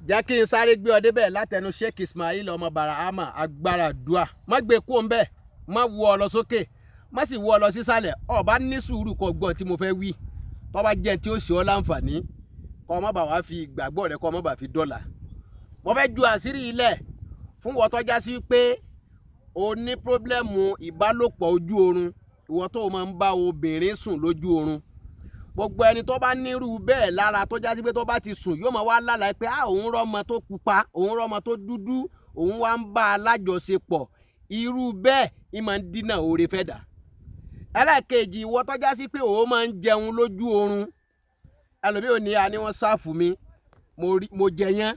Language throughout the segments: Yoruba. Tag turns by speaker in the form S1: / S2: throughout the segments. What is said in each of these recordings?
S1: jẹ́ kí n sáré gbé ọ débẹ̀ látẹnu Sheikh Ismail ọmọ Barahama agbára dùà má gbé kó ń bẹ̀ má wọ ọ lọ sókè má sì wọ ọ lọ sísàlẹ̀ ọ bá ní sùúrù kó gbọ́n tí mo fẹ́ wí tó bá jẹ́ tí ó ṣe ọ́ láǹfààní kó má bàa wá fi ìgbàgbọ́ rẹ kó má bàa fi dọ́là. mo fẹ́ ju àṣírí ilẹ̀ fún wọ́n tọ́já sí pé o ní pírọ́blẹ́mù ìbálòpọ̀ ojú oorun ìwọ tó máa ń bá obìnrin sùn lójú oorun. gbogbo ẹni tó bá nírú bẹ́ẹ̀ lára tó já sí pé tó bá ti sùn yóò máa wá lálàá pé òun rọ́mọ tó pupa òun rọ́mọ tó dúdú òun wá ń bá a lájọṣepọ̀ irú bẹ́ẹ̀ ì máa ń dínà oore fẹ́ dà. ẹlẹ́ẹ̀kejì ìwọ tó já sí pé òun máa ń jẹun lójú oorun ẹlòmíì ò ní a ní wọ́n sáàfù mi mo jẹ yẹn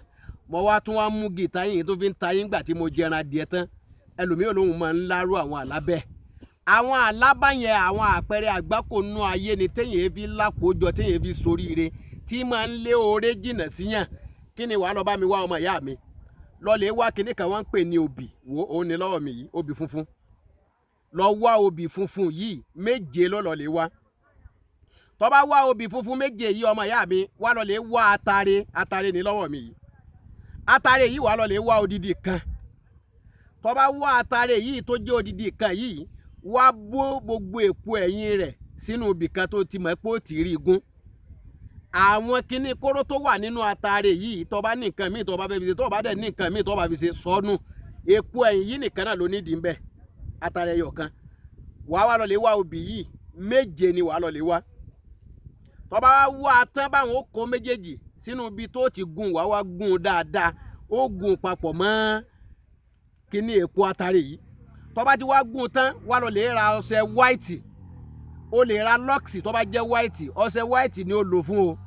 S1: mo wá tún wá mú gìtá yìí tó fi ń ta yín gbà tí mo jẹran adìẹ tán ẹlòmíì ò lóun máa ń lárú àwọn àlá bẹ́ẹ̀. àwọn àlábá yẹn àwọn àpẹẹrẹ àgbákò nú ayé ni téèyàn fi lápòjọ téèyàn fi soríire tí máa ń lé oore jìnnà síyàn. kí ni wàá lọ bá mi wá ọmọ ìyá mi lọlé wá kíní kan wọ́n ń pè ní obì wo òun ni lọ́wọ́ mi yìí obì funfun lọ wá obì funfun yìí méje lọ́lọ́lé wá tó bá wá obì funfun méje yìí ọmọ ìyá mi wá lọlé wá atare ní lọ́wọ́ mi yìí atare yìí wá lọlé wá odidi kan tó bá wá atare yìí tó jẹ́ odidi kan yìí wá bó gbogbo èpo ẹ̀yìn rẹ̀ sínú ibì kan tó ti mọ̀ pé ó ti rí igun. àwọn kinní kóró tó wà nínú atare yìí tó bá ní nǹkan míì tó bá fẹ́ fi ṣe tó bá dẹ̀ ní nǹkan míì tó bá fi ṣe sọnù èpo ẹ̀yìn yìí nìkan náà ló nídìí ń bẹ atare ẹyọ kan wàá wá lọlé wá obì yìí méje ni wàá lọlé wá tó bá wá tán báwọn ó kó méjèèjì sínú ibi tó ti gún wàá wá gún dáadáa ó gún papọ̀ mọ́ kinní èpo atare yìí tó bá ti wá gún tán wá lọlé ra ọṣẹ white o lè ra lux tó bá jẹ́ white ọṣẹ white ni ó lò fún o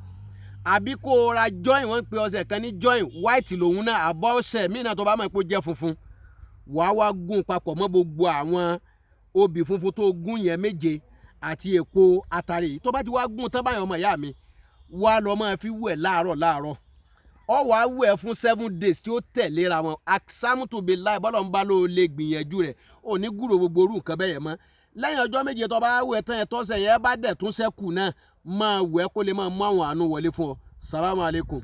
S1: àbí kó o ra join wọ́n pe ọṣẹ kan ní join white lòun náà àbọ̀ ọṣẹ míì náà tó bá mọ̀ pé ó jẹ́ funfun wàá wá gún papọ̀ mọ́ gbogbo àwọn obì funfun tó gún yẹn méje àti èpo atare yìí tó bá ti wá gún tán báyọ̀ ọmọ ìyá mi wá lọ máa fi wẹ̀ láàárọ̀ ọ wàá wẹ̀ fún 7 days tí ó tẹ̀léra wọn àsámùtò bíi láì bọ́lọ̀ ń bá ló lè gbìyànjú rẹ̀ ò ní gúrò gbogbo orú nǹkan bẹ́ẹ̀ yẹn mọ́ lẹ́yìn ọjọ́ méje tó bá wẹ̀ tán ẹ̀ tọ́sẹ̀ yẹn bá dẹ̀ tún sẹ́kù náà máa wẹ̀ kó lè máa mú àwọn àánú wọlé fún ọ. Salamu alaikum.